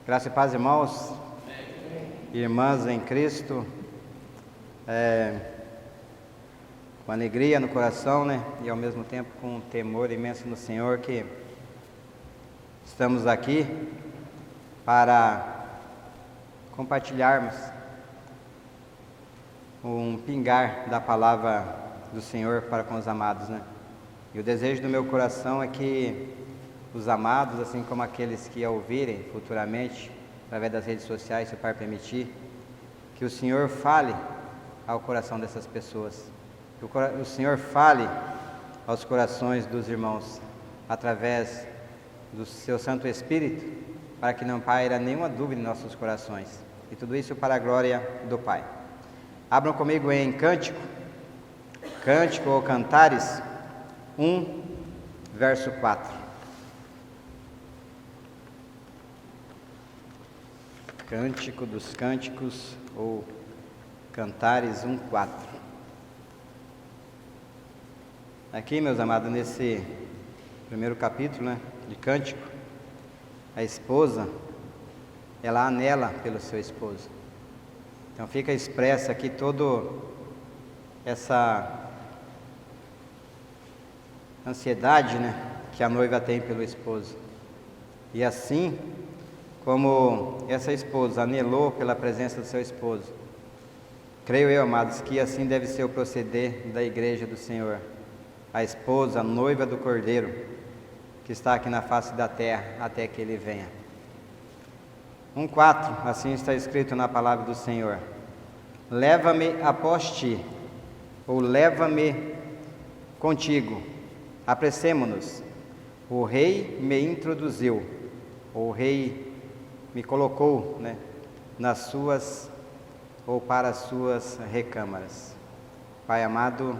Graça e paz, irmãos, irmãs em Cristo, com alegria no coração, né? E ao mesmo tempo com um temor imenso no Senhor, que estamos aqui para compartilharmos um pingar da palavra do Senhor para com os amados, né? E o desejo do meu coração é que os amados, assim como aqueles que a ouvirem futuramente, através das redes sociais, se o Pai permitir, que o Senhor fale ao coração dessas pessoas, que o Senhor fale aos corações dos irmãos, através do seu Santo Espírito, para que não paira nenhuma dúvida em nossos corações, e tudo isso para a glória do Pai. Abram comigo em Cântico ou Cantares 1, verso 4. Cântico dos Cânticos ou Cantares 1:4. Aqui, meus amados, nesse primeiro capítulo, né, de Cântico, a esposa, ela anela pelo seu esposo. Então fica expressa aqui toda essa ansiedade, né, que a noiva tem pelo esposo. E assim como essa esposa anelou pela presença do seu esposo, creio eu, amados, que assim deve ser o proceder da igreja do Senhor, a esposa, a noiva do Cordeiro, que está aqui na face da terra, até que Ele venha. 1:4, assim está escrito na palavra do Senhor: leva-me após ti, ou leva-me contigo, apressemo-nos, o rei me introduziu, o rei me colocou, né, nas suas ou para as suas recâmaras. Pai amado,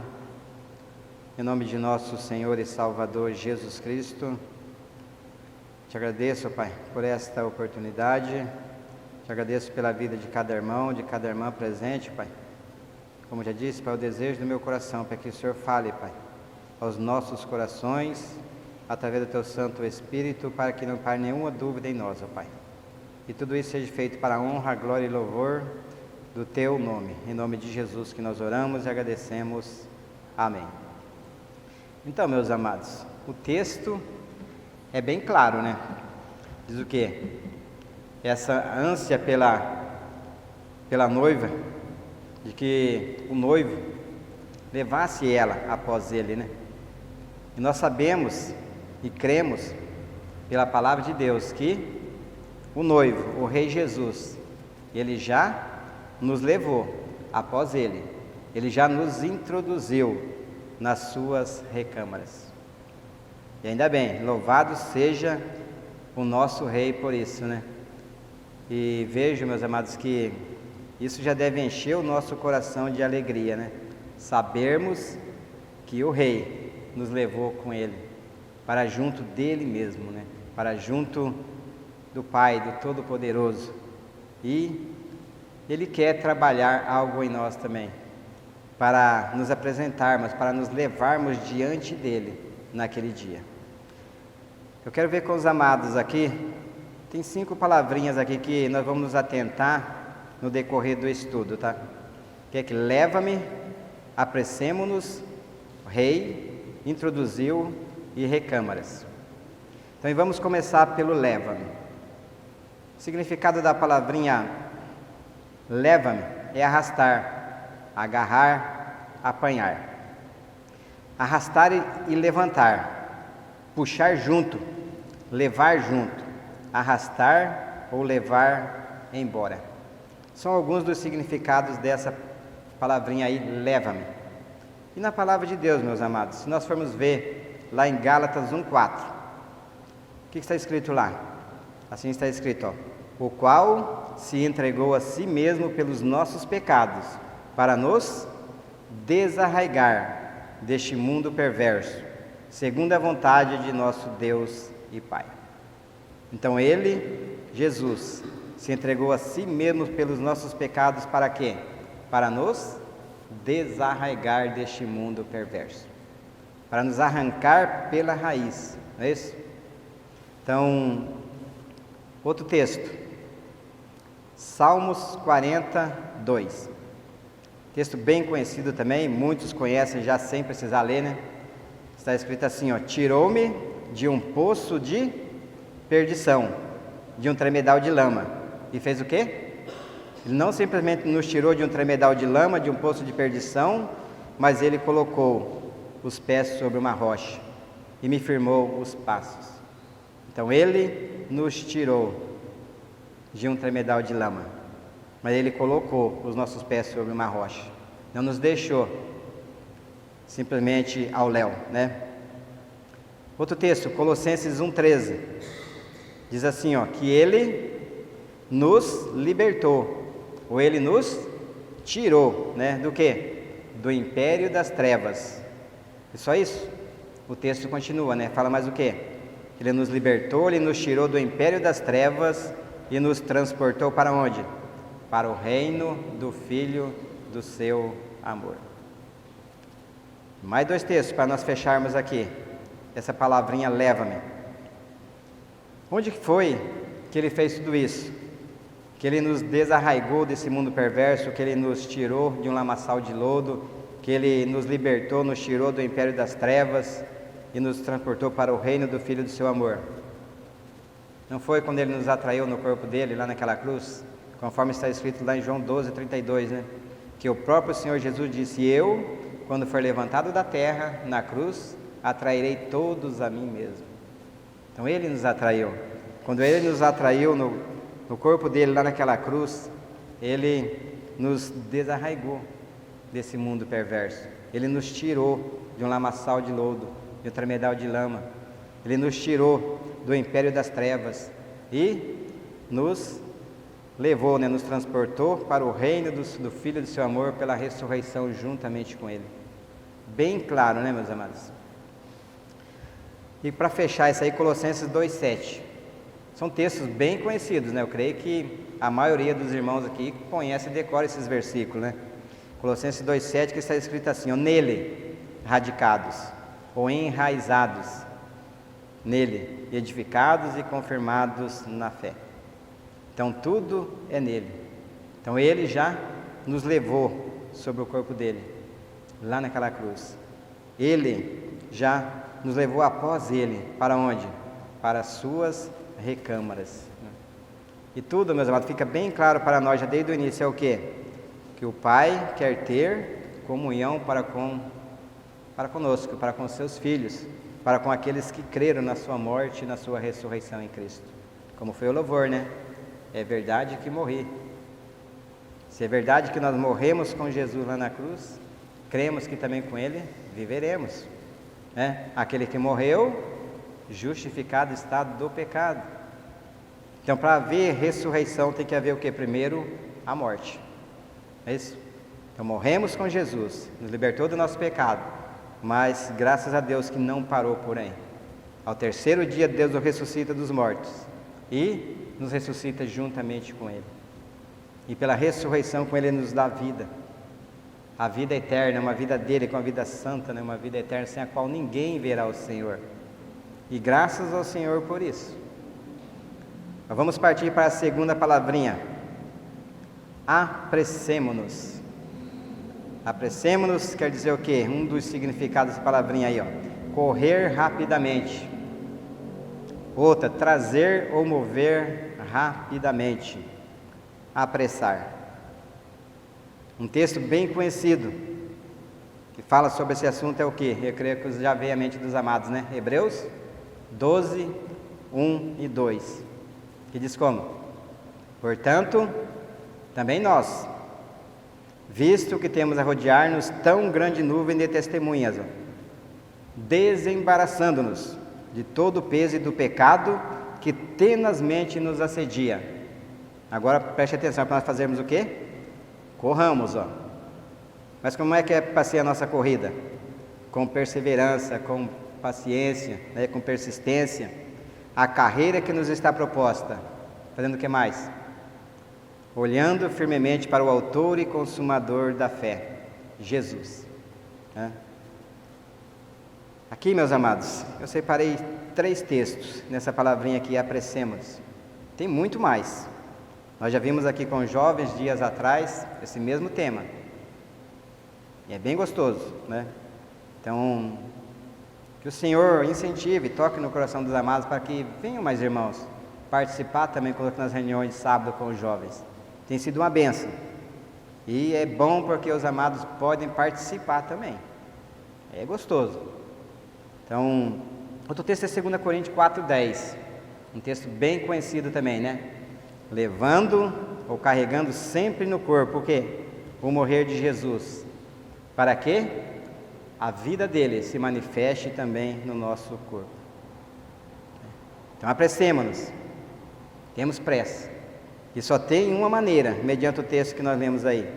em nome de nosso Senhor e Salvador Jesus Cristo, te agradeço, Pai, por esta oportunidade, te agradeço pela vida de cada irmão, de cada irmã presente, Pai. Como já disse, Pai, o desejo do meu coração, para que o Senhor fale, Pai, aos nossos corações, através do Teu Santo Espírito, para que não pare nenhuma dúvida em nós, ó Pai. E tudo isso seja feito para a honra, glória e louvor do Teu nome. Em nome de Jesus que nós oramos e agradecemos. Amém. Então, meus amados, o texto é bem claro, né? Diz o quê? Essa ânsia pela noiva, de que o noivo levasse ela após ele, né? E nós sabemos e cremos pela palavra de Deus que o noivo, o Rei Jesus, ele já nos levou após ele, ele já nos introduziu nas suas recâmaras. E ainda bem, louvado seja o nosso Rei por isso, né? E vejo, meus amados, que isso já deve encher o nosso coração de alegria, né? Sabermos que o Rei nos levou com ele para junto dele mesmo, né? Para junto do Pai, do Todo-Poderoso, e Ele quer trabalhar algo em nós também, para nos apresentarmos, para nos levarmos diante dEle naquele dia. Eu quero ver com os amados aqui, tem 5 palavrinhas aqui que nós vamos nos atentar no decorrer do estudo, tá? Que é que leva-me, apressemo-nos, rei, introduziu e recâmaras. Então vamos começar pelo leva-me. O significado da palavrinha leva-me é arrastar, agarrar, apanhar. Arrastar e levantar, puxar junto, levar junto, arrastar ou levar embora. São alguns dos significados dessa palavrinha aí, leva-me. E na palavra de Deus, meus amados, se nós formos ver lá em Gálatas 1:4, o que está escrito lá? Assim está escrito, ó: o qual se entregou a si mesmo pelos nossos pecados, para nos desarraigar deste mundo perverso, segundo a vontade de nosso Deus e Pai. Então Ele, Jesus, se entregou a si mesmo pelos nossos pecados para quê? Para nos desarraigar deste mundo perverso, para nos arrancar pela raiz, não é isso? Então, outro texto, Salmos 42. Texto bem conhecido também, muitos conhecem já sem precisar ler, né? Está escrito assim, ó: tirou-me de um poço de perdição, de um tremedal de lama. E fez o quê? Ele não simplesmente nos tirou de um tremedal de lama, de um poço de perdição, mas ele colocou os pés sobre uma rocha e me firmou os passos. Então ele nos tirou de um tremedal de lama, mas ele colocou os nossos pés sobre uma rocha. Não nos deixou simplesmente ao léu, né? Outro texto, Colossenses 1,13, diz assim, ó, que ele nos libertou, ou ele nos tirou, né? Do quê? Do império das trevas. É só isso? O texto continua, né? Fala mais o quê? Ele nos libertou, ele nos tirou do império das trevas e nos transportou para onde? Para o reino do Filho do seu amor. Mais dois textos para nós fecharmos aqui. Essa palavrinha leva-me. Onde foi que ele fez tudo isso? Que ele nos desarraigou desse mundo perverso, que ele nos tirou de um lamaçal de lodo, que ele nos libertou, nos tirou do império das trevas e nos transportou para o reino do Filho do seu amor. Não foi quando ele nos atraiu no corpo dele, lá naquela cruz, conforme está escrito lá em João 12:32, né? Que o próprio Senhor Jesus disse: eu, quando for levantado da terra, na cruz, atrairei todos a mim mesmo. Então ele nos atraiu. Quando ele nos atraiu no corpo dele, lá naquela cruz, ele nos desarraigou desse mundo perverso. Ele nos tirou de um lamaçal de lodo, de um tremedal de lama. Ele nos tirou do império das trevas e nos levou, né, nos transportou para o reino do Filho do seu amor pela ressurreição juntamente com ele. Bem claro, né, meus amados? E para fechar isso aí, Colossenses 2,7. São textos bem conhecidos, né? Eu creio que a maioria dos irmãos aqui conhece e decora esses versículos, né? Colossenses 2,7, que está escrito assim, ó: nele, radicados, ou enraizados, nele, edificados e confirmados na fé. Então tudo é nele. Então ele já nos levou sobre o corpo dele, lá naquela cruz. Ele já nos levou após ele, para onde? Para as suas recâmaras. E tudo, meus amados, fica bem claro para nós já desde o início, é o quê? Que o Pai quer ter comunhão para conosco, para com seus filhos, para com aqueles que creram na sua morte e na sua ressurreição em Cristo. Como foi o louvor, né? É verdade que morri. Se é verdade que nós morremos com Jesus lá na cruz, cremos que também com Ele viveremos, né? Aquele que morreu, justificado está do pecado. Então, para haver ressurreição, tem que haver o que? Primeiro, a morte. É isso? Então, morremos com Jesus, nos libertou do nosso pecado, mas graças a Deus que não parou por aí. Ao terceiro dia, Deus o ressuscita dos mortos e nos ressuscita juntamente com Ele. E pela ressurreição com Ele, Ele nos dá vida. A vida eterna, uma vida dele, com a vida santa, né? Uma vida eterna sem a qual ninguém verá o Senhor. E graças ao Senhor por isso. Mas vamos partir para a segunda palavrinha. Apressemo-nos. Apressemo-nos quer dizer o quê? Um dos significados dessa palavrinha aí, ó. Correr rapidamente. Outra, trazer ou mover rapidamente. Apressar. Um texto bem conhecido que fala sobre esse assunto é o quê? Eu creio que já veio à mente dos amados, né? Hebreus 12, 1 e 2. Que diz como? Portanto, também nós, visto que temos a rodear-nos tão grande nuvem de testemunhas, desembaraçando-nos de todo o peso e do pecado que tenazmente nos assedia. Agora preste atenção para nós fazermos o quê? Corramos, ó. Mas como é que é para ser a nossa corrida? Com perseverança, com paciência, né? Com persistência. A carreira que nos está proposta. Fazendo o que mais? Olhando firmemente para o autor e consumador da fé, Jesus. Né? Aqui, meus amados, eu separei 3 textos nessa palavrinha aqui, apressemos. Tem muito mais. Nós já vimos aqui com jovens dias atrás esse mesmo tema. E é bem gostoso, né? Então, que o Senhor incentive e toque no coração dos amados para que venham mais irmãos participar também conosco nas reuniões de sábado com os jovens. Tem sido uma bênção. E é bom porque os amados podem participar também. É gostoso. Então, outro texto é 2 Coríntios 4:10. Um texto bem conhecido também, né? Levando ou carregando sempre no corpo o quê? O morrer de Jesus. Para que a vida dele se manifeste também no nosso corpo. Então apressemo-nos. Temos pressa. E só tem uma maneira, mediante o texto que nós lemos aí,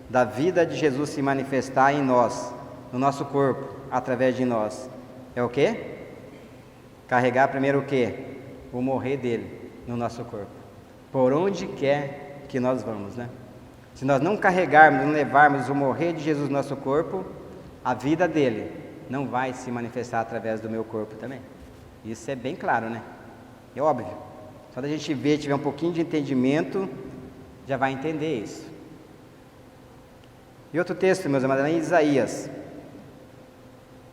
da vida de Jesus se manifestar em nós, no nosso corpo, através de nós. É o quê? Carregar primeiro o quê? O morrer dele no nosso corpo. Por onde quer que nós vamos, né? Se nós não carregarmos, não levarmos o morrer de Jesus no nosso corpo, a vida dele não vai se manifestar através do meu corpo também. Isso é bem claro, né? É óbvio. Só da gente ver, tiver um pouquinho de entendimento, já vai entender isso. E outro texto, meus amados, é em Isaías.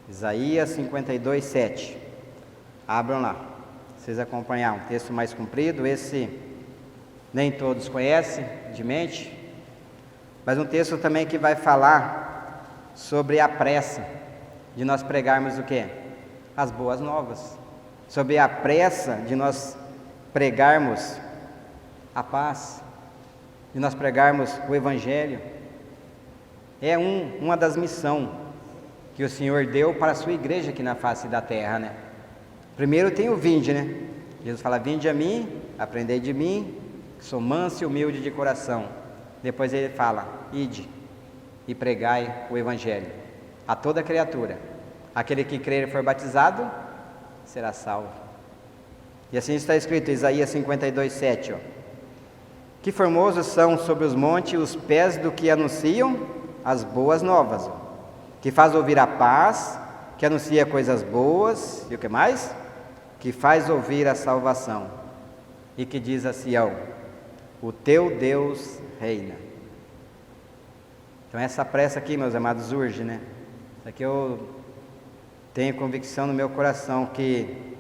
Isaías 52:7. Abram lá, vocês acompanhar. Um texto mais comprido, esse nem todos conhecem de mente, mas um texto também que vai falar sobre a pressa de nós pregarmos o quê? As boas novas. Sobre a pressa de nós pregarmos a paz, de nós pregarmos o Evangelho. É uma das missões que o Senhor deu para a sua igreja aqui na face da terra, né? Primeiro tem o vinde, né? Jesus fala, vinde a mim, aprendei de mim, que sou manso e humilde de coração. Depois ele fala, ide e pregai o Evangelho a toda criatura. Aquele que crer e for batizado, será salvo. E assim está escrito, Isaías 52:7, ó. Que formosos são sobre os montes os pés do que anunciam as boas novas, ó. Que faz ouvir a paz, que anuncia coisas boas, e o que mais? Que faz ouvir a salvação, e que diz a Sião, o teu Deus reina. Então essa pressa aqui, meus amados, urge, né? Isso aqui eu tenho convicção no meu coração que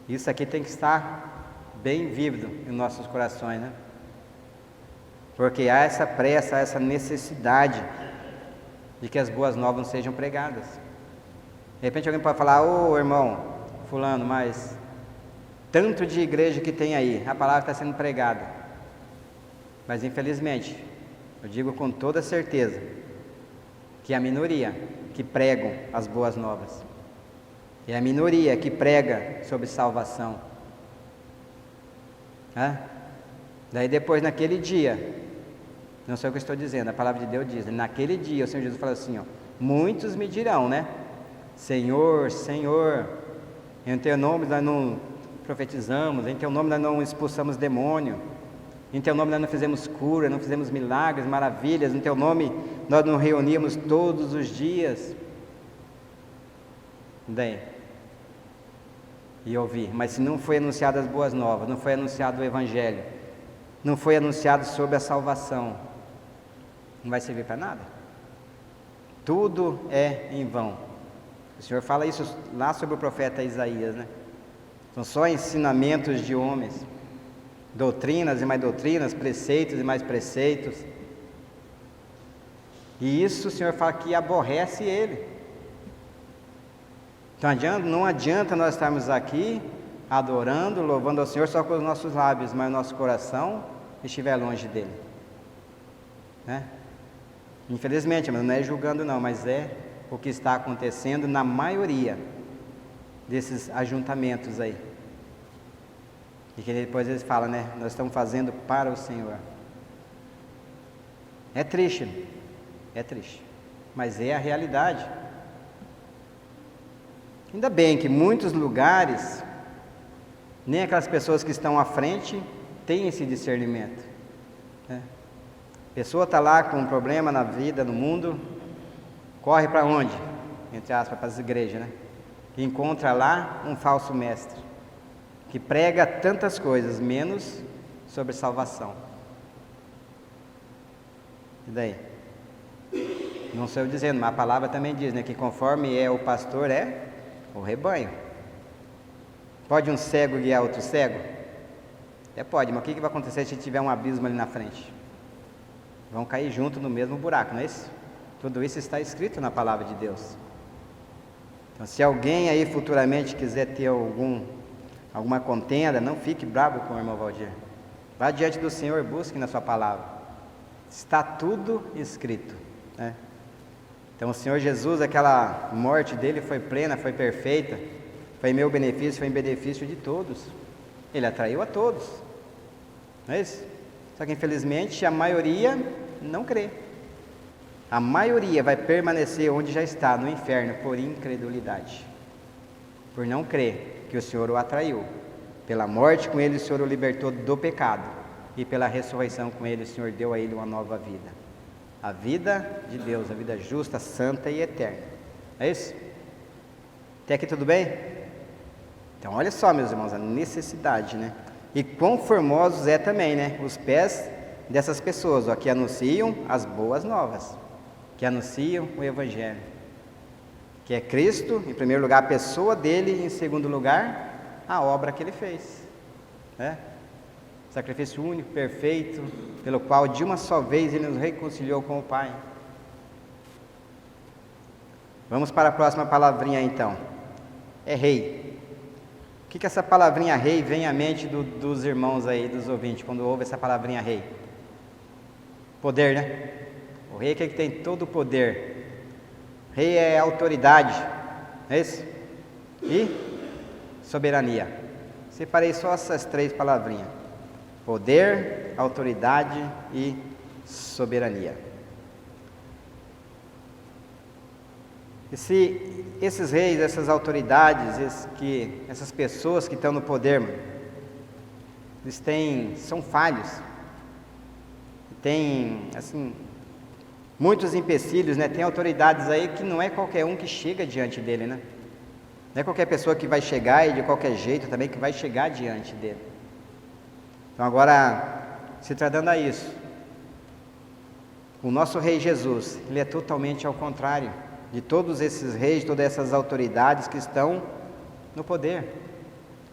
isso aqui tem que estar bem vívido em nossos corações, né? Porque há essa pressa, há essa necessidade de que as boas novas sejam pregadas. De repente alguém pode falar, ô irmão, fulano, mas tanto de igreja que tem aí, a palavra está sendo pregada. Mas infelizmente, eu digo com toda certeza, que é a minoria que pregam as boas novas. É a minoria que prega sobre salvação. Daí depois, naquele dia, não sei o que eu estou dizendo, a palavra de Deus diz, naquele dia o Senhor Jesus fala assim, ó, muitos me dirão, né? Senhor, Senhor, em teu nome nós não profetizamos, em teu nome nós não expulsamos demônio, em teu nome nós não fizemos cura, não fizemos milagres, maravilhas, em teu nome nós nos reuníamos todos os dias. Daí, e ouvir, mas se não foi anunciado as boas novas, não foi anunciado o Evangelho, não foi anunciado sobre a salvação, não vai servir para nada. Tudo é em vão. O Senhor fala isso lá sobre o profeta Isaías, né? São só ensinamentos de homens, doutrinas e mais doutrinas, preceitos e mais preceitos. E isso o Senhor fala que aborrece Ele. Então não adianta nós estarmos aqui adorando, louvando ao Senhor só com os nossos lábios, mas o nosso coração estiver longe dele, né? Infelizmente, mas não é julgando não, mas é o que está acontecendo na maioria desses ajuntamentos aí. E que depois eles falam, né? Nós estamos fazendo para o Senhor. É triste, mas é a realidade. Ainda bem que muitos lugares, nem aquelas pessoas que estão à frente têm esse discernimento, né? A pessoa está lá com um problema na vida, no mundo, corre para onde? Entre aspas, para as igrejas, né? E encontra lá um falso mestre, que prega tantas coisas, menos sobre salvação. E daí? Não sou eu dizendo, mas a palavra também diz, né? Que conforme é o pastor, é o rebanho. Pode um cego guiar outro cego? Pode, mas o que vai acontecer se tiver um abismo ali na frente? Vão cair junto no mesmo buraco, não é isso? Tudo isso está escrito na palavra de Deus. Então, se alguém aí futuramente quiser ter alguma contenda, não fique bravo com o irmão Valdir. Vá diante do Senhor, busque na sua palavra. Está tudo escrito, né? Então o Senhor Jesus, aquela morte dele foi plena, foi perfeita, foi em meu benefício, foi em benefício de todos. Ele atraiu a todos, não é isso? Só que infelizmente a maioria não crê. A maioria vai permanecer onde já está, no inferno, por incredulidade, por não crer que o Senhor o atraiu. Pela morte com ele o Senhor o libertou do pecado, e pela ressurreição com ele o Senhor deu a ele uma nova vida. A vida de Deus, a vida justa, santa e eterna. É isso? Até aqui tudo bem? Então olha só, meus irmãos, a necessidade, né? E quão formosos é também, né? Os pés dessas pessoas, ó, que anunciam as boas novas, que anunciam o Evangelho, que é Cristo, em primeiro lugar a pessoa dele, e em segundo lugar a obra que ele fez, né? Sacrifício único, perfeito, pelo qual de uma só vez ele nos reconciliou com o Pai. Vamos para a próxima palavrinha então. É rei. O que essa palavrinha rei vem à mente dos irmãos aí, dos ouvintes, quando ouve essa palavrinha rei? Poder, né? O rei é aquele que tem todo o poder. Rei é autoridade, é isso? E soberania. Separei só essas três palavrinhas: poder, autoridade e soberania. E se esses reis, essas autoridades, essas pessoas que estão no poder, são falhos, tem assim muitos empecilhos, né? Tem autoridades aí que não é qualquer um que chega diante dele, né? Não é qualquer pessoa que vai chegar e de qualquer jeito também que vai chegar diante dele. Então agora, se tratando a isso, o nosso Rei Jesus, ele é totalmente ao contrário de todos esses reis, todas essas autoridades que estão no poder.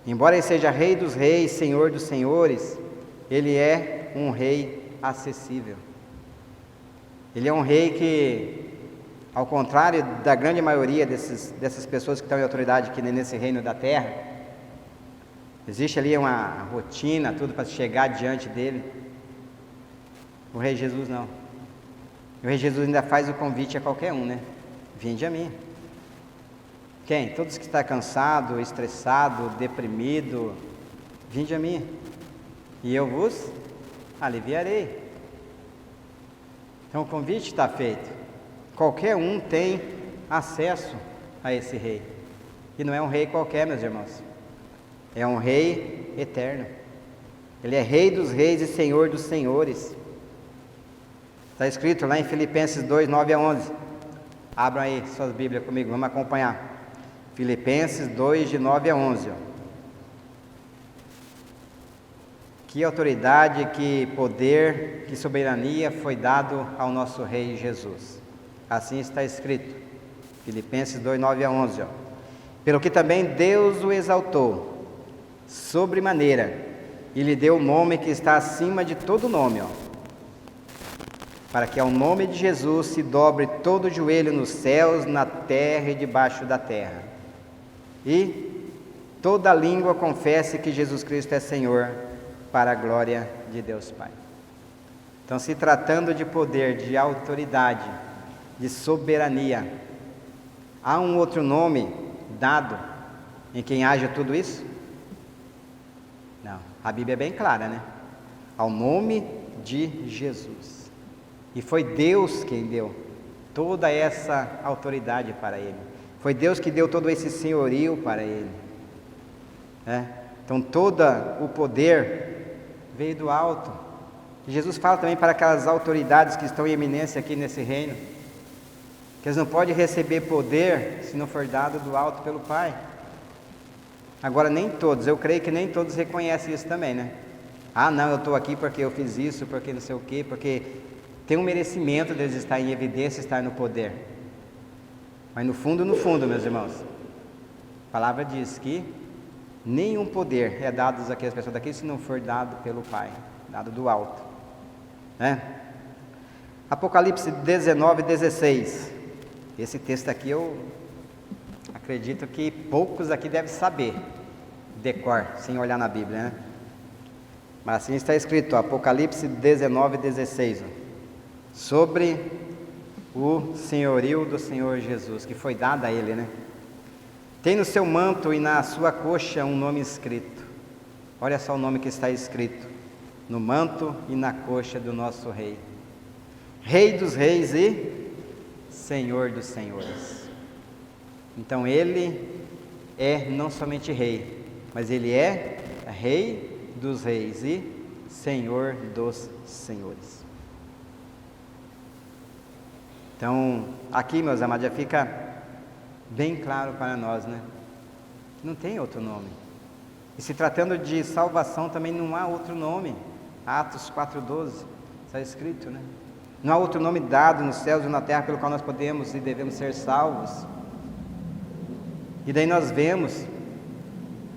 Embora ele seja Rei dos reis, Senhor dos senhores, ele é um Rei acessível. Ele é um Rei que, ao contrário da grande maioria dessas pessoas que estão em autoridade aqui nesse reino da terra, existe ali uma rotina, tudo para chegar diante dele. O Rei Jesus não. O Rei Jesus ainda faz o convite a qualquer um, né? Vinde a mim. Quem? Todos que estão cansados, estressados, deprimidos, vinde a mim, e eu vos aliviarei. Então o convite está feito. Qualquer um tem acesso a esse Rei. E não é um Rei qualquer, meus irmãos. É um Rei eterno. Ele é Rei dos reis e Senhor dos senhores. Está escrito lá em Filipenses 2, 9 a 11. Abram aí suas Bíblias comigo, vamos acompanhar. Filipenses 2, de 9 a 11. Ó. Que autoridade, que poder, que soberania foi dado ao nosso Rei Jesus. Assim está escrito. Filipenses 2, 9 a 11. Ó. Pelo que também Deus o exaltou sobremaneira e lhe deu o nome que está acima de todo nome, ó. Para que ao nome de Jesus se dobre todo o joelho nos céus, na terra e debaixo da terra, e toda língua confesse que Jesus Cristo é Senhor, para a glória de Deus Pai. Então, se tratando de poder, de autoridade, de soberania, há um outro nome dado em quem haja tudo isso? Não, a Bíblia é bem clara, né? Ao nome de Jesus. E foi Deus quem deu toda essa autoridade para ele. Foi Deus que deu todo esse senhorio para ele. Então todo o poder veio do alto. E Jesus fala também para aquelas autoridades que estão em eminência aqui nesse reino, que eles não podem receber poder se não for dado do alto pelo Pai. Agora nem todos, eu creio que nem todos reconhecem isso também, né? Ah não, eu estou aqui porque eu fiz isso, porque não sei o quê, porque tem um merecimento deles estar em evidência, estar no poder. Mas no fundo, meus irmãos, a palavra diz que nenhum poder é dado àquelas pessoas daqui se não for dado pelo Pai, dado do alto, né? Apocalipse 19:16. Esse texto aqui eu acredito que poucos aqui devem saber, decor, sem olhar na Bíblia, né? Mas assim está escrito, Apocalipse 19:16, sobre o senhorio do Senhor Jesus, que foi dado a Ele, né? Tem no seu manto e na sua coxa um nome escrito. Olha só o nome que está escrito no manto e na coxa do nosso Rei. Rei dos reis e Senhor dos senhores. Então Ele é não somente Rei, mas Ele é Rei dos reis e Senhor dos senhores. Então, aqui, meus amados, já fica bem claro para nós, né? Não tem outro nome. E se tratando de salvação, também não há outro nome. Atos 4:12, está escrito, né? Não há outro nome dado nos céus e na terra pelo qual nós podemos e devemos ser salvos. E daí nós vemos,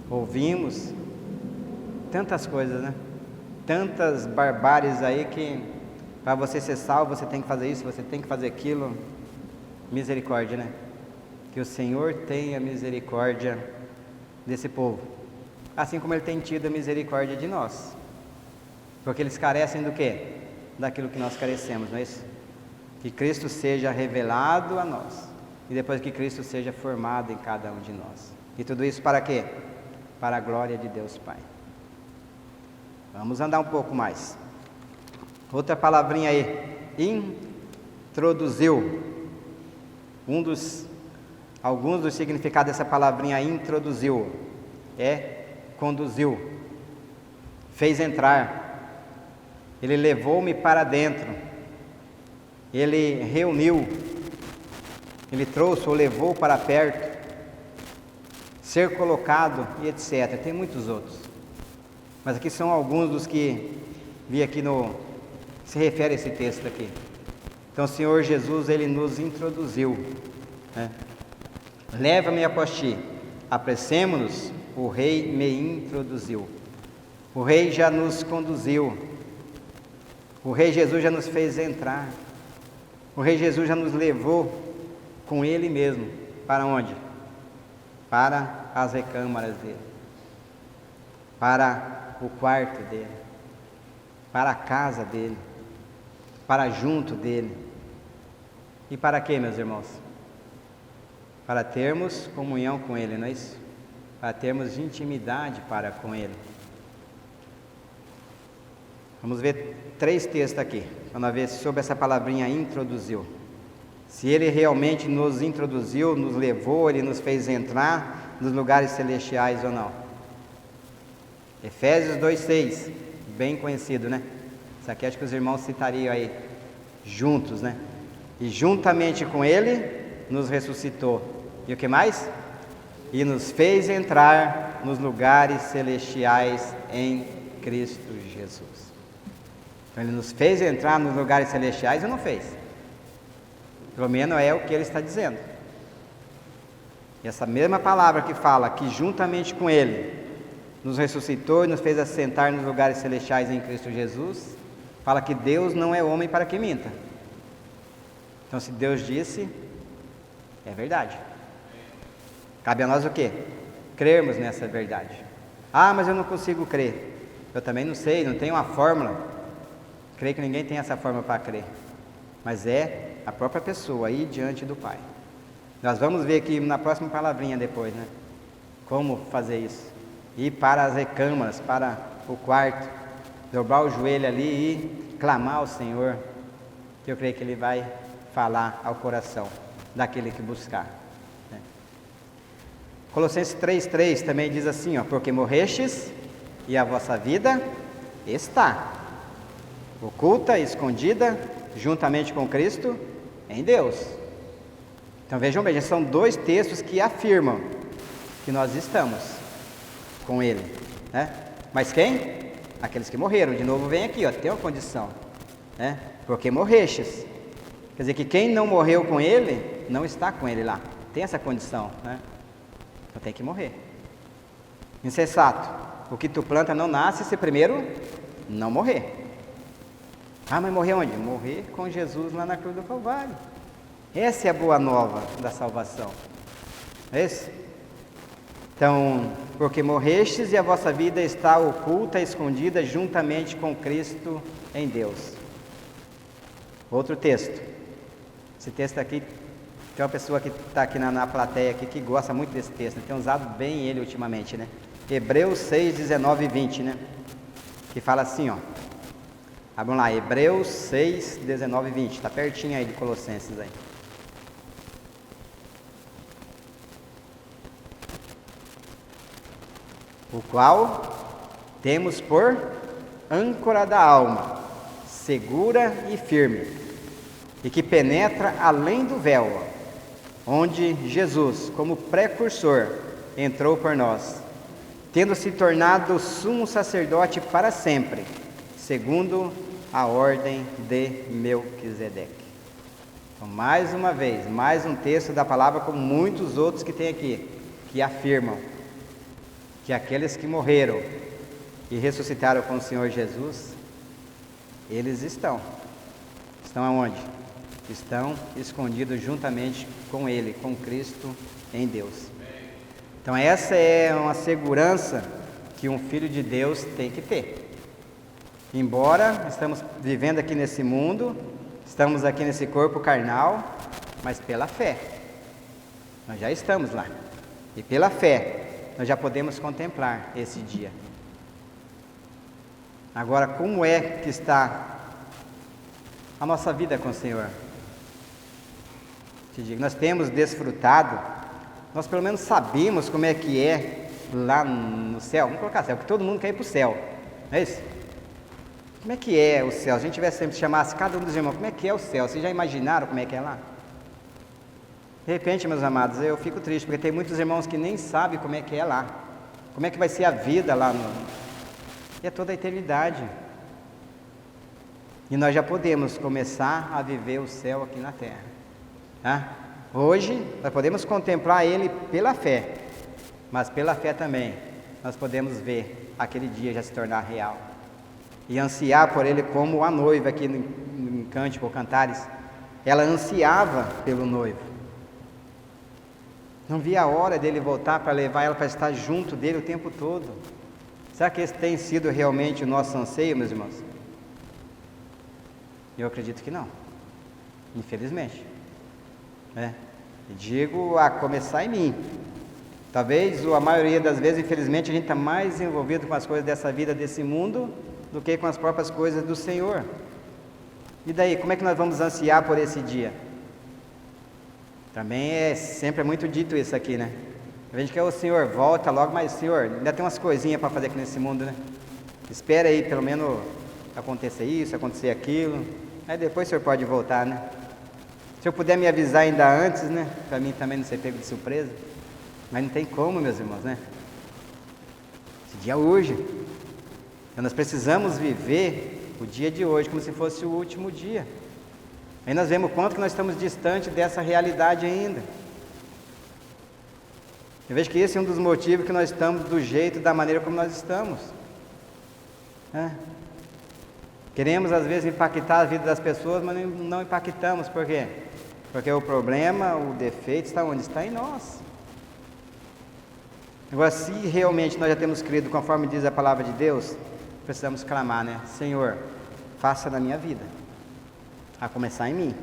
ouvimos tantas coisas, né? Tantas barbáries aí que para você ser salvo você tem que fazer isso, você tem que fazer aquilo. Misericórdia, né? Que o Senhor tenha misericórdia desse povo, assim como Ele tem tido a misericórdia de nós, porque eles carecem do quê? Daquilo que nós carecemos, não é isso? Que Cristo seja revelado a nós, e depois que Cristo seja formado em cada um de nós, e tudo isso para quê? Para a glória de Deus Pai. Vamos andar um pouco mais. Outra palavrinha aí, introduziu. Alguns dos significados dessa palavrinha introduziu é conduziu, fez entrar, Ele levou-me para dentro, Ele reuniu, Ele trouxe ou levou para perto, ser colocado e etc. Tem muitos outros, mas aqui são alguns dos que vi aqui se refere a esse texto aqui. Então o Senhor Jesus, Ele nos introduziu, né? Leva-me após ti, apressemo-nos, o Rei me introduziu. O Rei já nos conduziu, o Rei Jesus já nos fez entrar, o Rei Jesus já nos levou com Ele mesmo, para onde? Para as recâmaras dEle, para o quarto dEle, para a casa dEle, para junto dEle. E para quê, meus irmãos? Para termos comunhão com Ele, não é isso? Para termos intimidade para com Ele. Vamos ver 3 textos aqui, para ver sobre essa palavrinha introduziu. Se Ele realmente nos introduziu, nos levou, Ele nos fez entrar nos lugares celestiais ou não. Efésios 2:6, bem conhecido, né? Isso aqui acho que os irmãos citariam aí, juntos, né? E juntamente com Ele nos ressuscitou. E o que mais? E nos fez entrar nos lugares celestiais em Cristo Jesus. Então Ele nos fez entrar nos lugares celestiais ou não fez? Pelo menos é o que Ele está dizendo. E essa mesma palavra que fala que juntamente com Ele nos ressuscitou e nos fez assentar nos lugares celestiais em Cristo Jesus, fala que Deus não é homem para que minta. Então se Deus disse, é verdade. Cabe a nós o quê? Crermos nessa verdade. Ah, mas eu não consigo crer. Eu também não sei, não tenho uma fórmula. Creio que ninguém tem essa fórmula para crer. Mas é a própria pessoa aí diante do Pai. Nós vamos ver aqui na próxima palavrinha depois, né? Como fazer isso. Ir para as recâmaras, para o quarto, dobrar o joelho ali e clamar ao Senhor, que eu creio que Ele vai falar ao coração daquele que buscar, né? Colossenses 3:3 também diz assim, ó, porque morrestes e a vossa vida está oculta, escondida, juntamente com Cristo, em Deus. Então vejam bem, já são 2 textos que afirmam que nós estamos com Ele, né? Mas quem? Aqueles que morreram. De novo vem aqui, ó, tem uma condição. né? Porque morrestes. Quer dizer que quem não morreu com ele, não está com ele lá. Tem essa condição, né? Então tem que morrer. Insensato, o que tu planta não nasce se primeiro não morrer. Ah, mas morrer onde? Morrer com Jesus lá na cruz do Calvário. Essa é a boa nova da salvação. É isso? Então, porque morrestes e a vossa vida está oculta, escondida juntamente com Cristo em Deus. Outro texto. Esse texto aqui, tem uma pessoa que está aqui na plateia aqui, que gosta muito desse texto, tem usado bem ele ultimamente, né? Hebreus 6, 19 e 20, né? Que fala assim, ó. Vamos lá, Hebreus 6, 19 e 20, está pertinho aí de Colossenses aí. O qual temos por âncora da alma, segura e firme, e que penetra além do véu, onde Jesus, como precursor, entrou por nós, tendo se tornado sumo sacerdote para sempre, segundo a ordem de Melquisedeque. Então, mais uma vez, mais um texto da palavra, como muitos outros que tem aqui, que afirmam que aqueles que morreram e ressuscitaram com o Senhor Jesus, eles estão aonde? Estão escondidos juntamente com Ele, com Cristo em Deus. Então essa é uma segurança que um filho de Deus tem que ter. Embora estamos vivendo aqui nesse mundo, estamos aqui nesse corpo carnal, mas pela fé, nós já estamos lá. E pela fé, nós já podemos contemplar esse dia. Agora, como é que está a nossa vida com o Senhor? Te digo, nós temos desfrutado, nós pelo menos sabemos como é que é lá no céu. Vamos colocar céu, porque todo mundo quer ir para o céu, não é isso? Como é que é o céu? Se a gente tivesse sempre chamasse cada um dos irmãos, como é que é o céu? Vocês já imaginaram como é que é lá? De repente, meus amados, eu fico triste, porque tem muitos irmãos que nem sabem como é que é lá. Como é que vai ser a vida lá E é toda a eternidade. E nós já podemos começar a viver o céu aqui na terra. Tá? Hoje, nós podemos contemplar ele pela fé, mas pela fé também, nós podemos ver aquele dia já se tornar real. E ansiar por ele como a noiva aqui no Cântico ou Cantares, ela ansiava pelo noivo. Não via a hora dele voltar para levar ela para estar junto dele o tempo todo. Será que esse tem sido realmente o nosso anseio, meus irmãos? Eu acredito que não, infelizmente. Digo a começar em mim. Talvez a maioria das vezes, infelizmente, a gente está mais envolvido com as coisas dessa vida, desse mundo, do que com as próprias coisas do Senhor. E daí, como é que nós vamos ansiar por esse dia? Também sempre é muito dito isso aqui, né? A gente quer o Senhor, volta logo, mas Senhor, ainda tem umas coisinhas para fazer aqui nesse mundo, né? Espera aí, pelo menos acontecer isso, acontecer aquilo, aí depois o Senhor pode voltar, né? Se eu puder me avisar ainda antes, né? Para mim também não ser pego de surpresa, mas não tem como, meus irmãos, né? Esse dia urge. Então nós precisamos viver o dia de hoje como se fosse o último dia. Aí nós vemos o quanto que nós estamos distante dessa realidade ainda. Eu vejo que esse é um dos motivos que nós estamos do jeito, da maneira como nós estamos. Queremos às vezes impactar a vida das pessoas, mas não impactamos. Por quê? Porque o problema, o defeito está onde? Está em nós. Agora, se realmente nós já temos crido conforme diz a palavra de Deus, precisamos clamar, né? Senhor, faça na minha vida, a começar em mim.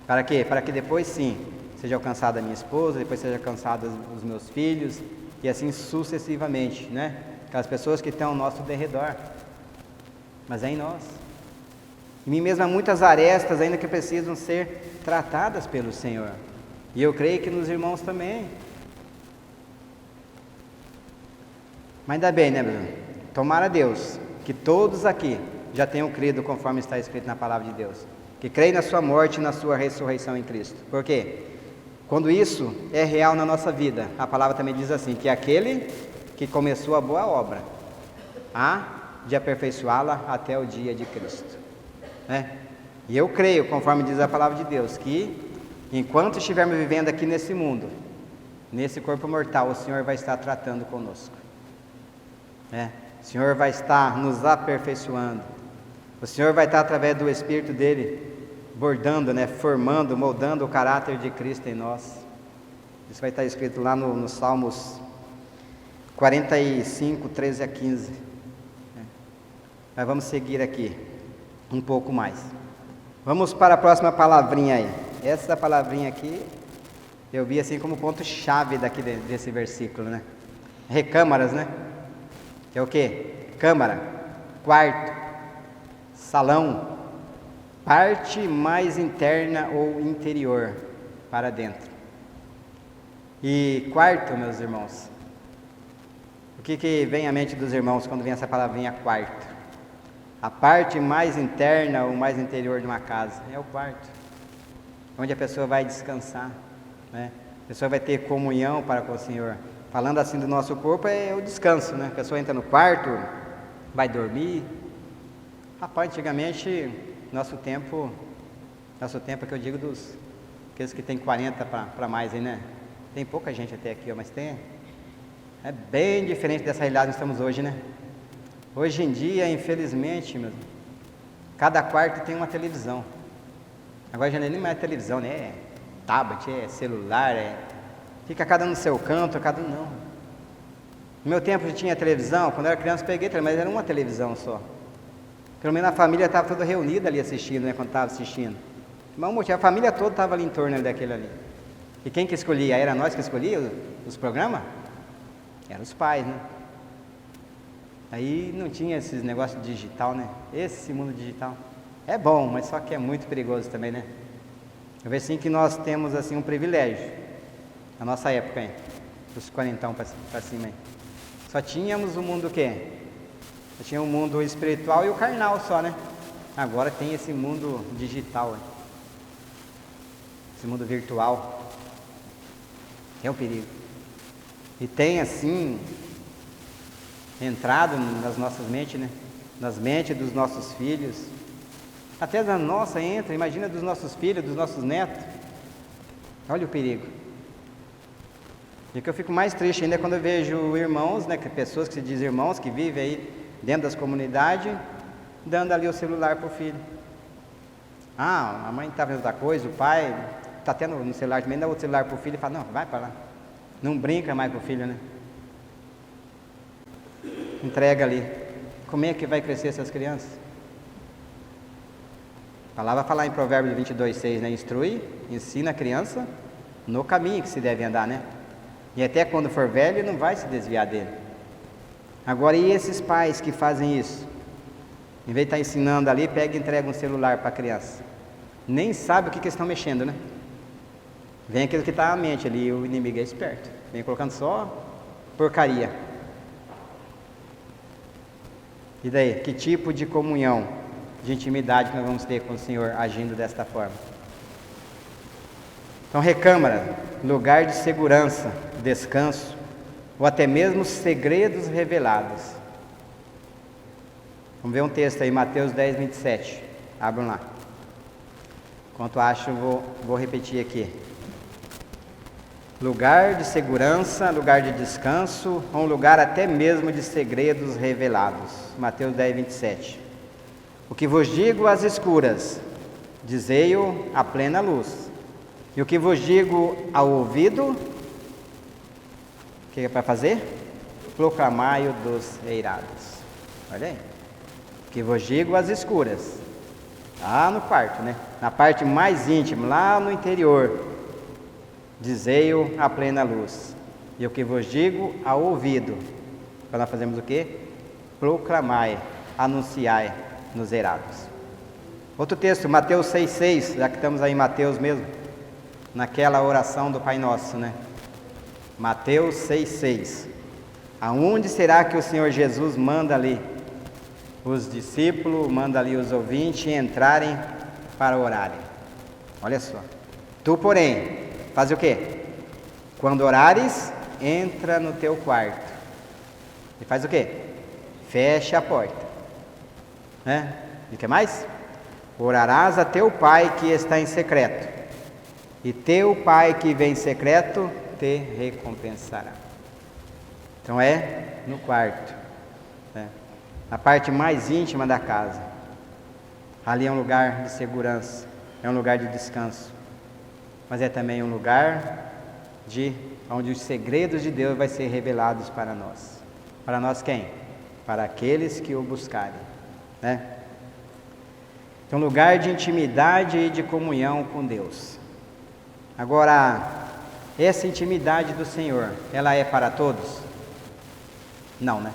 Para quê? Para que depois sim, seja alcançada a minha esposa, depois seja alcançada os meus filhos, e assim sucessivamente, né? Aquelas pessoas que estão ao nosso derredor. Mas é em nós. Em mim mesmo há muitas arestas ainda que precisam ser tratadas pelo Senhor. E eu creio que nos irmãos também. Mas ainda bem, né, Bruno? Tomara a Deus que todos aqui já tenham crido conforme está escrito na palavra de Deus. Que creem na sua morte e na sua ressurreição em Cristo. Por quê? Quando isso é real na nossa vida, a palavra também diz assim, que aquele que começou a boa obra, há de aperfeiçoá-la até o dia de Cristo, né? E eu creio, conforme diz a palavra de Deus, que enquanto estivermos vivendo aqui nesse mundo, nesse corpo mortal, o Senhor vai estar tratando conosco, né? O Senhor vai estar nos aperfeiçoando, o Senhor vai estar através do Espírito dele bordando, né, formando, moldando o caráter de Cristo em nós. Isso vai estar escrito lá no Salmos 45, 13 a 15. Mas vamos seguir aqui um pouco mais. Vamos para a próxima palavrinha aí. Essa palavrinha aqui eu vi assim como ponto-chave desse versículo, né? Recâmaras, né? É o quê? Câmara, quarto, salão, parte mais interna ou interior, para dentro. E quarto, meus irmãos, o que vem à mente dos irmãos quando vem essa palavrinha quarto? A parte mais interna ou mais interior de uma casa é o quarto, onde a pessoa vai descansar, né? A pessoa vai ter comunhão para com o Senhor. Falando assim do nosso corpo, é o descanso, né? A pessoa entra no quarto, vai dormir. Rapaz, antigamente, nosso tempo que eu digo aqueles que tem 40 para mais aí, né? Tem pouca gente até aqui, mas tem. É bem diferente dessa realidade que estamos hoje, né? Hoje em dia, infelizmente, cada quarto tem uma televisão. Agora já nem mais é televisão, né? É tablet, é celular, fica cada um no seu canto, cada um não. No meu tempo já tinha televisão, quando eu era criança peguei, mas era uma televisão só. Pelo menos a família estava toda reunida ali assistindo, né? Quando estava assistindo. Mas a família toda estava ali em torno daquele ali. E quem que escolhia? Era nós que escolhia os programas? Eram os pais, né? Aí não tinha esses negócios digital, né? Esse mundo digital é bom, mas só que é muito perigoso também, né? Eu vejo assim que nós temos assim um privilégio na nossa época, hein? Dos 40 para cima, hein? Só tínhamos o mundo o quê? Só tinha o mundo espiritual e o carnal só, né? Agora tem esse mundo digital, hein? Esse mundo virtual. É um perigo. E tem assim entrado nas nossas mentes, né? Nas mentes dos nossos filhos. Até da nossa entra, imagina dos nossos filhos, dos nossos netos. Olha o perigo. E o que eu fico mais triste ainda é quando eu vejo irmãos, né? Pessoas que se dizem irmãos, que vivem aí dentro das comunidades, dando ali o celular para o filho. Ah, a mãe está fazendo outra coisa, o pai está tendo no celular também, dá o celular para o filho e fala, não, vai para lá. Não brinca mais com o filho, né? Entrega ali. Como é que vai crescer essas crianças? A palavra fala em Provérbios 22:6, né? Instrui, ensina a criança no caminho que se deve andar, né? E até quando for velho, não vai se desviar dele. Agora, e esses pais que fazem isso? Em vez de estar ensinando ali, pega e entrega um celular para a criança. Nem sabe o que eles estão mexendo, né? Vem aquilo que está na mente ali, o inimigo é esperto. Vem colocando só porcaria. E daí, que tipo de comunhão, de intimidade que nós vamos ter com o Senhor agindo desta forma? Então, recâmara, lugar de segurança, descanso, ou até mesmo segredos revelados. Vamos ver um texto aí, Mateus 10:27. Abram lá. Enquanto acho, vou repetir aqui. Lugar de segurança, lugar de descanso, ou um lugar até mesmo de segredos revelados. Mateus 10:27. O que vos digo às escuras, dizei-o à plena luz. E o que vos digo ao ouvido, o que é para fazer? Proclamai-o dos eirados. Olha aí. O que vos digo às escuras, lá no quarto, né? Na parte mais íntima, lá no interior, dizei-o à plena luz. E o que vos digo ao ouvido, para nós fazermos o quê? Proclamai, anunciai nos eirados. Outro texto, Mateus 6:6, já que estamos aí em Mateus mesmo, naquela oração do Pai Nosso, né? Mateus 6:6. Aonde será que o Senhor Jesus manda ali os discípulos, manda ali os ouvintes entrarem para orarem? Olha só. Tu, porém, faz o quê? Quando orares, entra no teu quarto. E faz o quê? Fecha a porta. né? E o que mais? Orarás a teu pai que está em secreto, e teu pai que vem em secreto te recompensará. Então é no quarto, né? Na parte mais íntima da casa. Ali é um lugar de segurança, é um lugar de descanso, mas é também um lugar onde os segredos de Deus vai ser revelados para nós. Para nós quem? Para aqueles que o buscarem, né? Então, lugar de intimidade e de comunhão com Deus. Agora, essa intimidade do Senhor, ela é para todos? Não, né?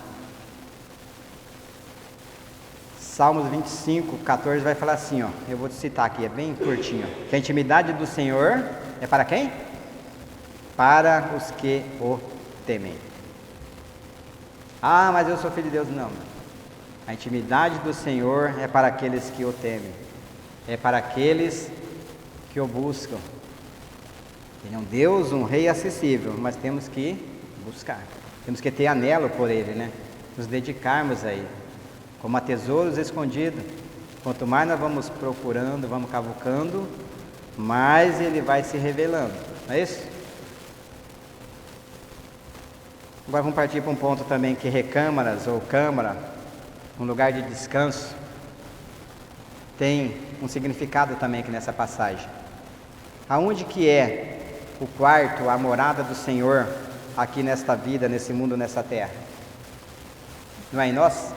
Salmos 25, 14 vai falar assim, ó, eu vou te citar aqui, é bem curtinho, que a intimidade do Senhor é para quem? Para os que o temem. Ah, mas eu sou filho de Deus. Não. A intimidade do Senhor é para aqueles que o temem. É para aqueles que o buscam. Ele é um Deus, um Rei acessível, mas temos que buscar. Temos que ter anelo por Ele, né? Nos dedicarmos a Ele. Como a tesouros escondidos. Quanto mais nós vamos procurando, vamos cavucando, mais Ele vai se revelando. Não é isso? Agora vamos partir para um ponto também que recâmaras ou câmara, um lugar de descanso, tem um significado também aqui nessa passagem. Aonde que é o quarto, a morada do Senhor aqui nesta vida, nesse mundo, nessa terra? Não é em nós?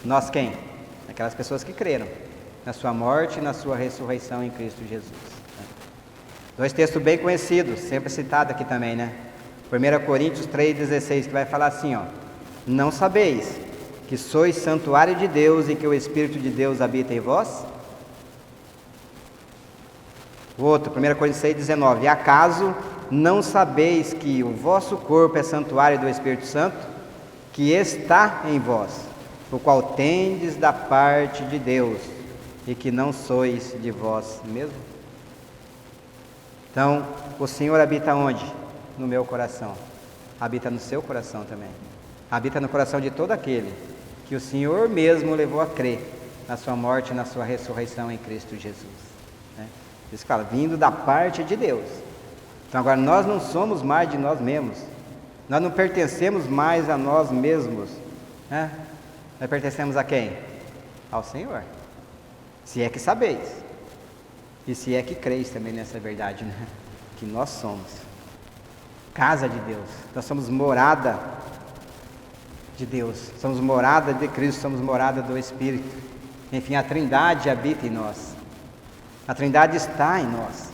Nós quem? Aquelas pessoas que creram na sua morte e na sua ressurreição em Cristo Jesus. Dois textos bem conhecidos, sempre citados aqui também, né? 1 Coríntios 3,16, que vai falar assim, ó: não sabeis que sois santuário de Deus e que o Espírito de Deus habita em vós? O outro, 1 Coríntios 6,19, acaso não sabeis que o vosso corpo é santuário do Espírito Santo, que está em vós, o qual tendes da parte de Deus, e que não sois de vós mesmo? Então, o Senhor habita onde? No meu coração. Habita no seu coração também. Habita no coração de todo aquele que o Senhor mesmo levou a crer na sua morte e na sua ressurreição em Cristo Jesus, né? Isso fala, vindo da parte de Deus. Então agora nós não somos mais de nós mesmos. Nós não pertencemos mais a nós mesmos, né? Nós pertencemos a quem? Ao Senhor. Se é que sabeis. E se é que creis também nessa verdade, né? Que nós somos casa de Deus, nós somos morada de Deus, somos morada de Cristo, somos morada do Espírito. Enfim, a Trindade habita em nós, a Trindade está em nós.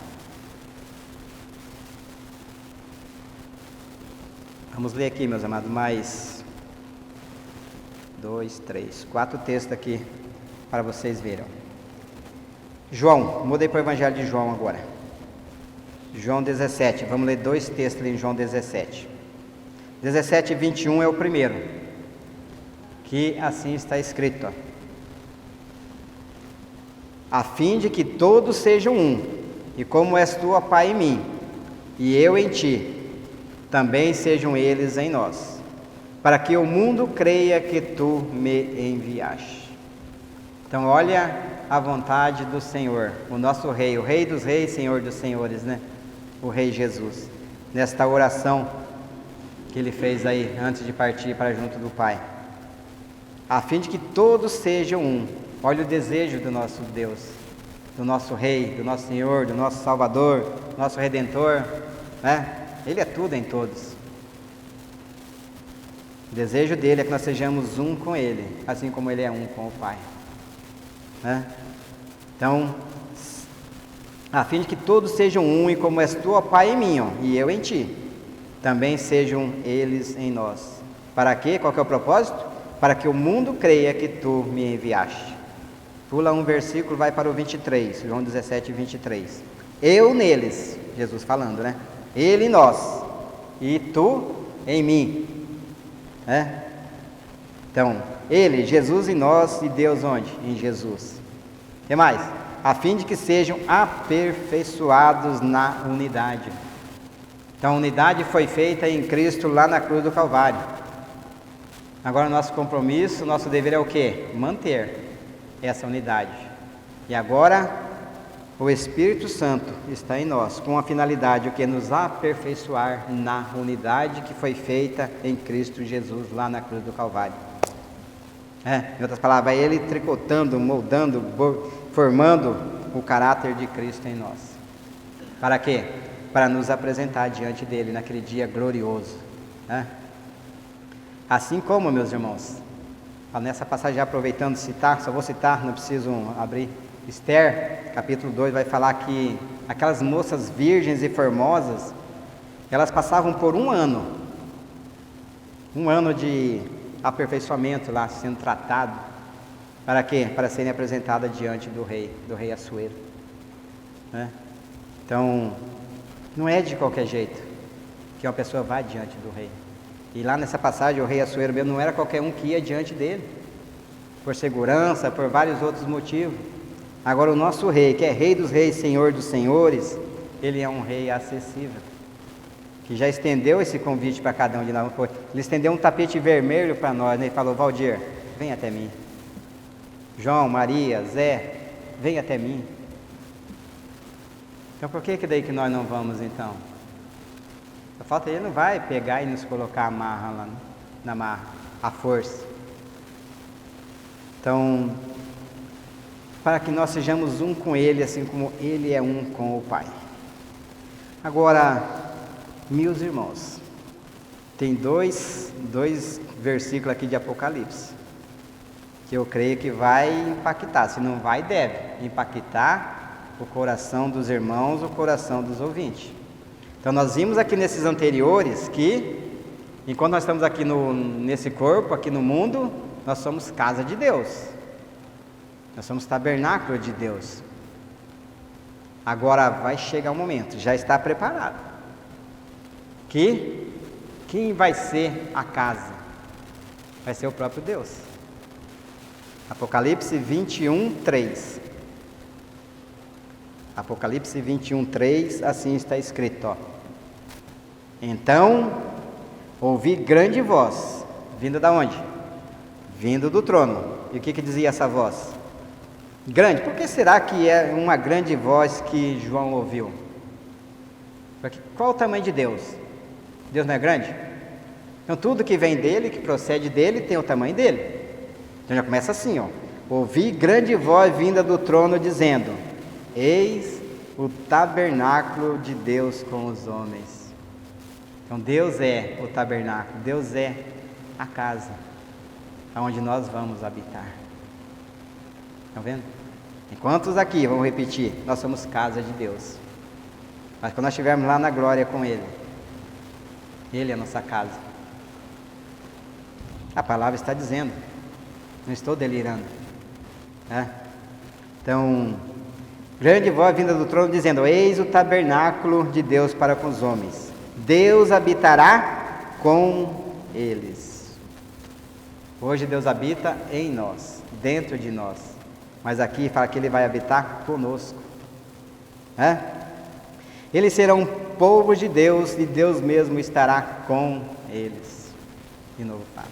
Vamos ler aqui, meus amados, mais 2, 3, 4 textos aqui para vocês verem. João, mudei para o Evangelho de João agora. João 17, vamos ler 2 textos ali em João 17. 17 e 21 é o primeiro, que assim está escrito, ó: a fim de que todos sejam um, e como és tu, ó Pai, em mim, e eu em ti, também sejam eles em nós, para que o mundo creia que tu me enviaste. Então olha a vontade do Senhor, o nosso Rei, o Rei dos Reis, Senhor dos Senhores, né? O Rei Jesus, nesta oração que ele fez aí antes de partir para junto do Pai, a fim de que todos sejam um. Olha o desejo do nosso Deus, do nosso Rei, do nosso Senhor, do nosso Salvador, do nosso Redentor, né? Ele é tudo em todos. O desejo dele é que nós sejamos um com ele, assim como ele é um com o Pai, né? Então, a fim de que todos sejam um, e como és tu, ó Pai, em mim, ó, e eu em ti, também sejam eles em nós. Para quê? Qual que é o propósito? Para que o mundo creia que tu me enviaste. Pula um versículo, vai para o 23, João 17, 23. Eu neles, Jesus falando, né? Ele em nós, e tu em mim, né? Então, ele, Jesus em nós, e Deus onde? Em Jesus. O que mais? A fim de que sejam aperfeiçoados na unidade. Então a unidade foi feita em Cristo lá na cruz do Calvário. Agora o nosso compromisso, nosso dever é o quê? Manter essa unidade. E agora o Espírito Santo está em nós, com a finalidade, o que? Nos aperfeiçoar na unidade que foi feita em Cristo Jesus, lá na cruz do Calvário. Em outras palavras, Ele tricotando, moldando, formando o caráter de Cristo em nós. Para quê? Para nos apresentar diante dEle naquele dia glorioso. Assim como, meus irmãos, nessa passagem, aproveitando citar, só vou citar, não preciso abrir. Esther, capítulo 2, vai falar que aquelas moças virgens e formosas, elas passavam por um ano de aperfeiçoamento lá, sendo tratado. Para quê? Para serem apresentadas diante do rei Assuero. Então, não é de qualquer jeito que uma pessoa vai diante do rei. E lá nessa passagem, o rei Assuero mesmo não era qualquer um que ia diante dele, por segurança, por vários outros motivos. Agora o nosso rei, que é rei dos reis, senhor dos senhores, ele é um rei acessível, que já estendeu esse convite para cada um de nós. Ele estendeu um tapete vermelho para nós, né? Ele falou: Valdir, vem até mim. João, Maria, Zé, vem até mim. Então por que daí que nós não vamos então? Só falta ele não vai pegar e nos colocar a marra lá, na marra, a força. Então, para que nós sejamos um com Ele, assim como Ele é um com o Pai. Agora, meus irmãos, tem dois versículos aqui de Apocalipse, que eu creio que vai impactar, se não vai, deve impactar o coração dos irmãos, o coração dos ouvintes. Então nós vimos aqui nesses anteriores que, enquanto nós estamos aqui nesse corpo, aqui no mundo, nós somos casa de Deus. Nós somos tabernáculo de Deus. Agora vai chegar um momento, já está preparado, que quem vai ser a casa? Vai ser o próprio Deus. Apocalipse 21, 3. Apocalipse 21, 3, assim está escrito, Então, ouvi grande voz, vinda da onde? Vindo do trono. E o que dizia essa voz? Grande. Por que será que é uma grande voz que João ouviu? Porque qual o tamanho de Deus? Deus não é grande? Então tudo que vem dele, que procede dele, tem o tamanho dele. Então já começa assim, Ouvi grande voz vinda do trono dizendo: Eis o tabernáculo de Deus com os homens. Então Deus é o tabernáculo, Deus é a casa onde nós vamos habitar. Estão vendo? Enquanto aqui, vamos repetir, nós somos casa de Deus. Mas quando nós estivermos lá na glória com Ele, Ele é a nossa casa. A palavra está dizendo, não estou delirando. Então, grande voz vinda do trono dizendo: Eis o tabernáculo de Deus para com os homens. Deus habitará com eles. Hoje Deus habita em nós, dentro de nós. Mas aqui fala que Ele vai habitar conosco. Eles serão povo de Deus e Deus mesmo estará com eles. De novo fala.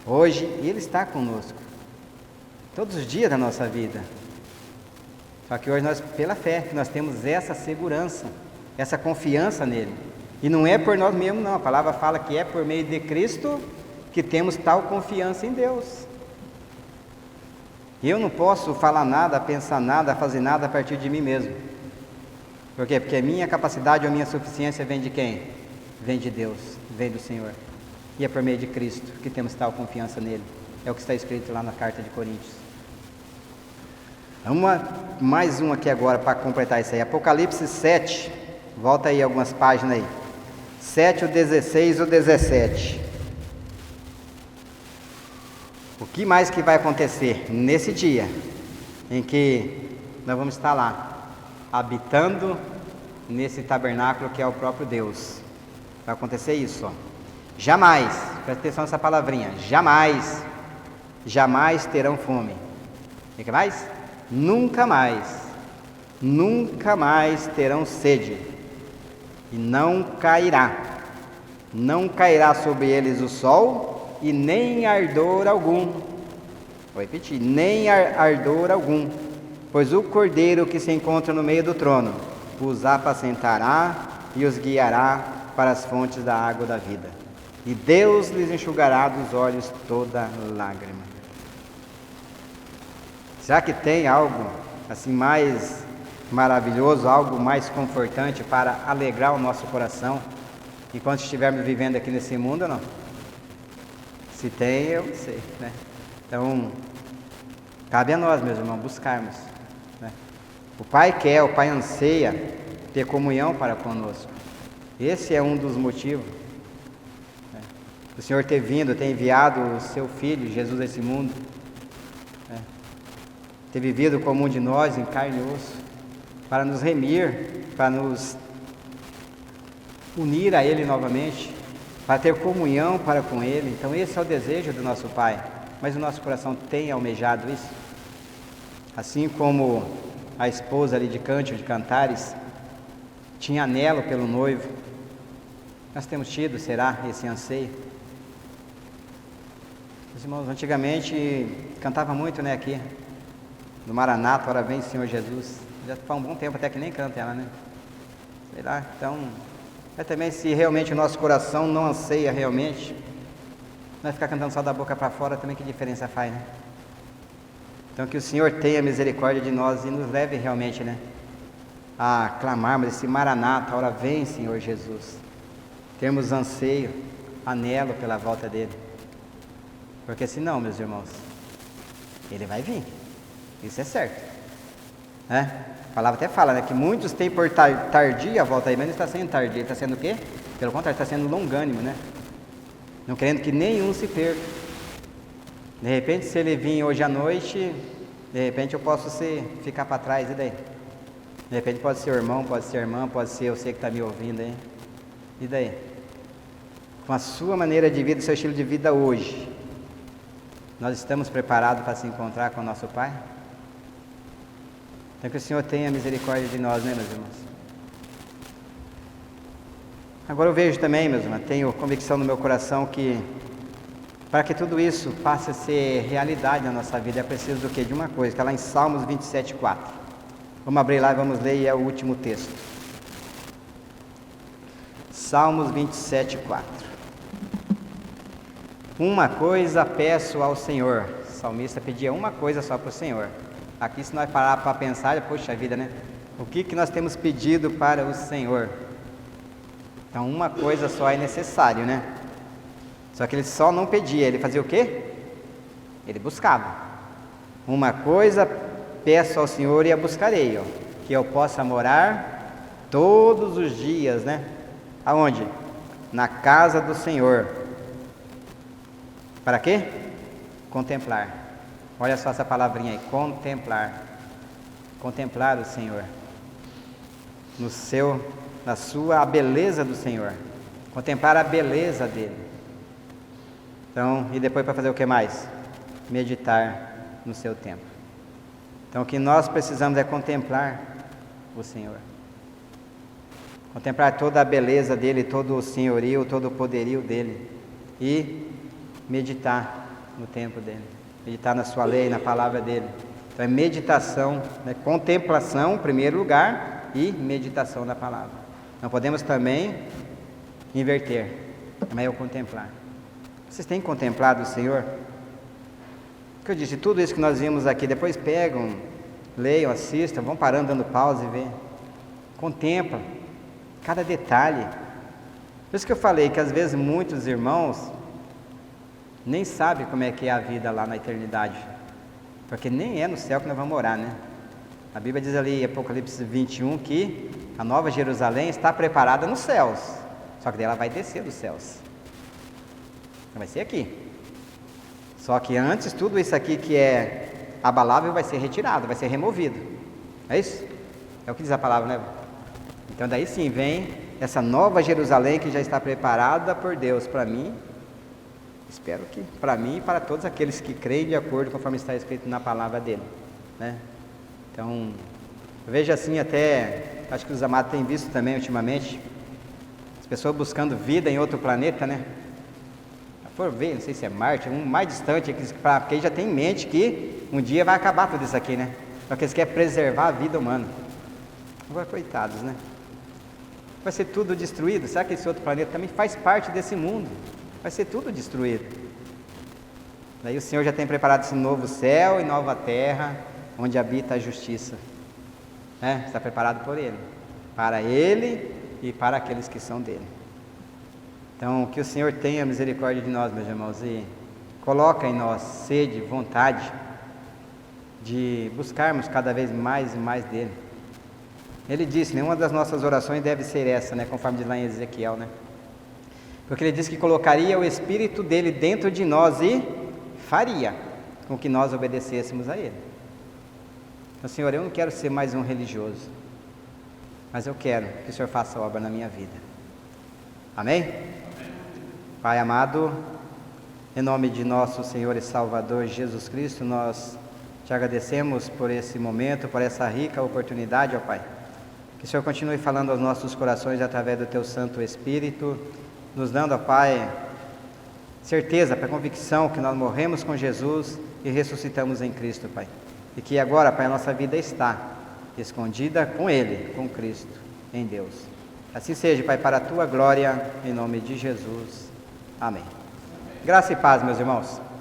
Hoje Ele está conosco. Todos os dias da nossa vida. Só que hoje nós, pela fé, nós temos essa segurança, essa confiança nele. E não é por nós mesmos não, a palavra fala que é por meio de Cristo que temos tal confiança em Deus. Eu não posso falar nada, pensar nada, fazer nada a partir de mim mesmo. Por quê? Porque a minha capacidade ou a minha suficiência vem de quem? Vem de Deus, vem do Senhor. E é por meio de Cristo que temos tal confiança nele. É o que está escrito lá na carta de Coríntios. Mais um aqui agora para completar isso aí. Apocalipse 7. Volta aí algumas páginas aí. 7, o 16 e o 17. O que mais que vai acontecer nesse dia em que nós vamos estar lá, habitando nesse tabernáculo que é o próprio Deus? Vai acontecer isso, Jamais, presta atenção nessa palavrinha, jamais terão fome. O que mais? Nunca mais terão sede. E não cairá sobre eles o sol e nem ardor algum. Vou repetir, nem ardor algum, pois o cordeiro que se encontra no meio do trono os apacentará e os guiará para as fontes da água da vida. E Deus lhes enxugará dos olhos toda lágrima. Será que tem algo assim mais maravilhoso, algo mais confortante para alegrar o nosso coração enquanto estivermos vivendo aqui nesse mundo ou não? Se tem, eu não sei, né? Então, cabe a nós, meus irmãos, buscarmos, né? O Pai quer, o Pai anseia ter comunhão para conosco. Esse é um dos motivos, né? O Senhor ter vindo, ter enviado o seu Filho, Jesus, a esse mundo, né? Ter vivido como um de nós, em carne e osso, para nos remir, para nos unir a Ele novamente, para ter comunhão para com Ele. Então esse é o desejo do nosso Pai, mas o nosso coração tem almejado isso? Assim como a esposa ali de Cântico de Cantares tinha anelo pelo noivo, nós temos tido, será, esse anseio? Os irmãos, antigamente cantava muito, né, aqui, no Maranata, ora vem Senhor Jesus. Já faz um bom tempo até que nem canta ela, né? Sei lá, então, é também se realmente o nosso coração não anseia realmente, nós ficar cantando só da boca para fora também, que diferença faz, né? Então que o Senhor tenha misericórdia de nós e nos leve realmente, né, a clamarmos esse Maranata, ora vem Senhor Jesus. Termos anseio, anelo pela volta dele. Porque senão, meus irmãos, ele vai vir. Isso é certo, né? A palavra até fala, né, que muitos têm por tardia a volta aí, mas não está sendo tardia, ele está sendo o quê? Pelo contrário, está sendo longânimo, né? Não querendo que nenhum se perca. De repente, se ele vir hoje à noite, de repente eu posso ficar para trás, e daí? De repente pode ser o irmão, pode ser a irmã, pode ser você que está me ouvindo aí. E daí? Com a sua maneira de vida, seu estilo de vida hoje, nós estamos preparados para se encontrar com o nosso Pai? Então que o Senhor tenha misericórdia de nós, né, meus irmãos? Agora eu vejo também, meus irmãos, tenho convicção no meu coração que para que tudo isso passe a ser realidade na nossa vida, é preciso do quê? De uma coisa, que está lá em Salmos 27:4. Vamos abrir lá e vamos ler, e é o último texto. Salmos 27:4. Uma coisa peço ao Senhor. O salmista pedia uma coisa só para o Senhor. Aqui, se nós parar para pensar, poxa vida, né? O que nós temos pedido para o Senhor? Então, uma coisa só é necessário, né? Só que ele só não pedia, ele fazia o quê? Ele buscava. Uma coisa peço ao Senhor e a buscarei, ó, que eu possa morar todos os dias, né? Aonde? Na casa do Senhor. Para quê? Contemplar. Olha só essa palavrinha aí, contemplar. Contemplar o Senhor. A beleza do Senhor. Contemplar a beleza dele. Então, e depois para fazer o que mais? Meditar no seu tempo. Então o que nós precisamos é contemplar o Senhor. Contemplar toda a beleza dele, todo o senhorio, todo o poderio dele. E meditar no tempo dele. Meditar na sua lei, na palavra dele. Então é meditação, né? Contemplação em primeiro lugar e meditação na palavra. Não podemos também inverter, mas é o contemplar. Vocês têm contemplado o Senhor? O que eu disse, tudo isso que nós vimos aqui, depois pegam, leiam, assistam, vão parando, dando pausa e vê. Contempla cada detalhe. Por isso que eu falei que às vezes muitos irmãos nem sabem como é que é a vida lá na eternidade, porque nem é no céu que nós vamos morar, né? A Bíblia diz ali em Apocalipse 21 que a nova Jerusalém está preparada nos céus, só que daí ela vai descer dos céus, vai ser aqui. Só que antes tudo isso aqui que é abalável vai ser retirado, vai ser removido. É isso? É o que diz a palavra, né? Então daí sim vem essa nova Jerusalém que já está preparada por Deus para mim. Espero que para mim e para todos aqueles que creem de acordo conforme está escrito na palavra dele, né? Então, eu vejo assim até, acho que os amados têm visto também ultimamente, as pessoas buscando vida em outro planeta, né? for ver, não sei se é Marte, um mais distante, porque ele já tem em mente que um dia vai acabar tudo isso aqui, né? Só que eles querem preservar a vida humana. Agora, coitados, né? Vai ser tudo destruído? Será que esse outro planeta também faz parte desse mundo? Vai ser tudo destruído. Daí o Senhor já tem preparado esse novo céu e nova terra, onde habita a justiça. Está preparado por Ele, para Ele e para aqueles que são dele. Então, que o Senhor tenha misericórdia de nós, meus irmãos, e coloca em nós sede, vontade de buscarmos cada vez mais e mais dele. Ele disse, nenhuma das nossas orações deve ser essa, né, conforme diz lá em Ezequiel, né? Porque ele disse que colocaria o Espírito dele dentro de nós e faria com que nós obedecêssemos a ele. Então, Senhor, eu não quero ser mais um religioso, mas eu quero que o Senhor faça a obra na minha vida. Amém? Amém. Pai amado, em nome de nosso Senhor e Salvador Jesus Cristo, nós te agradecemos por esse momento, por essa rica oportunidade, ó Pai. Que o Senhor continue falando aos nossos corações através do Teu Santo Espírito, nos dando, ó Pai, certeza, para convicção que nós morremos com Jesus e ressuscitamos em Cristo, Pai. E que agora, Pai, a nossa vida está escondida com Ele, com Cristo, em Deus. Assim seja, Pai, para a Tua glória, em nome de Jesus. Amém. Graça e paz, meus irmãos.